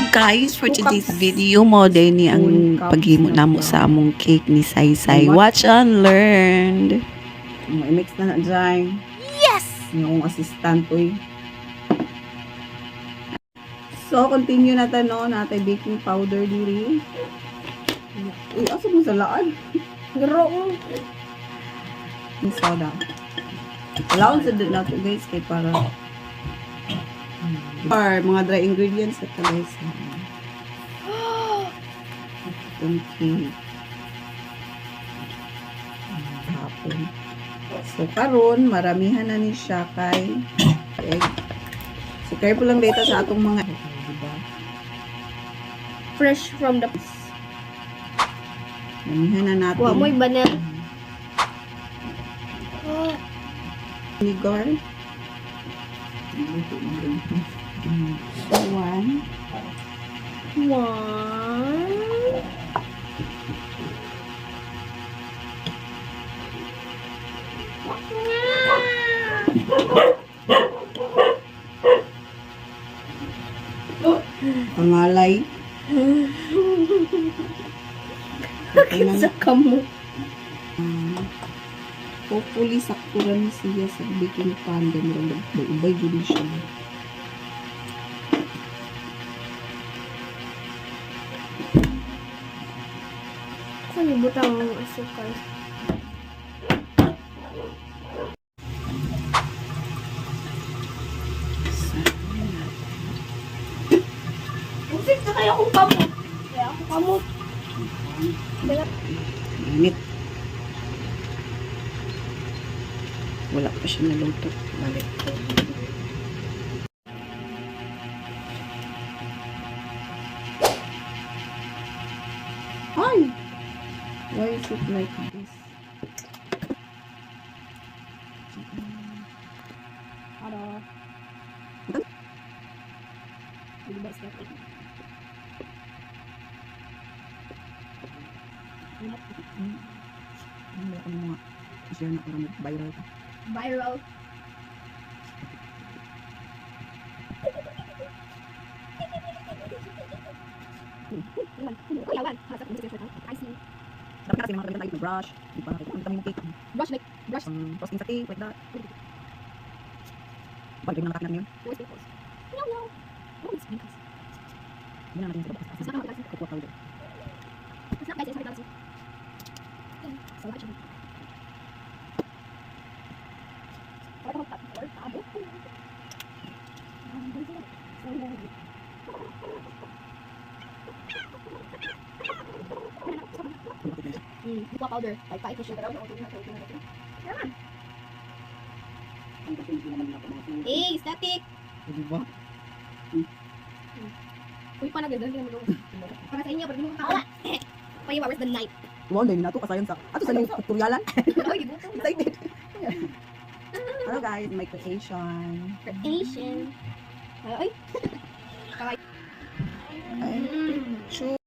guys, for today's video mo din ni ang paghimo namo sa among cake ni Saysay. Watch and learn. I-mix na na dyan. Yes! Yung assistant uy. So, continue na no, natay baking powder diri. Uy, asa mo sa laan? Garo. Yung soda. Allowance sa din nato guys, kay para mga dry ingredients at guys. Okay. Hapon. So, karon maramihan na ni siya kay egg. So, careful lang beta sa atong mga diba? Fresh from the... Maramihan na natin. Wa mo'y banel. Vinegar. So, one. Pangalay. Sa kamo. Hopefully, sakto rin siya sa baking pan. Ganun, ubay guli siya. Saan yung butang asukal? Usik na kaya akong kamot. Kaya ako kamot. Init. Wala pa siya naluto. Balik. Ay! Why is it like this? Ano? Hindi ba siya? Ano ako mga share na para mag-viral ka. Viral. Dapat kasi mga talaga tayo brush. Di ba? Ang kami yung cake. Brush like, brush. Frosting sa cake, like that. Balik na natin yun. Where's the pose? No. Oh, it's pink. Hindi na natin sa labas. It's not like that. Cocoa powder. It's not guys, it's not like that. So actually. Cocoa powder, like 5 sugar. Eh, static. Di ba? Uy, pa nagaganda naman ako. Para sa inyo, pag hindi mo kakawa. Payo, where's the knife? Wow, hindi na ito. Kasayan sa... Ato sa yung tutorialan. Uy, gibuto. Excited. Hello guys, my creation. Asian. Ay. Ay, choo.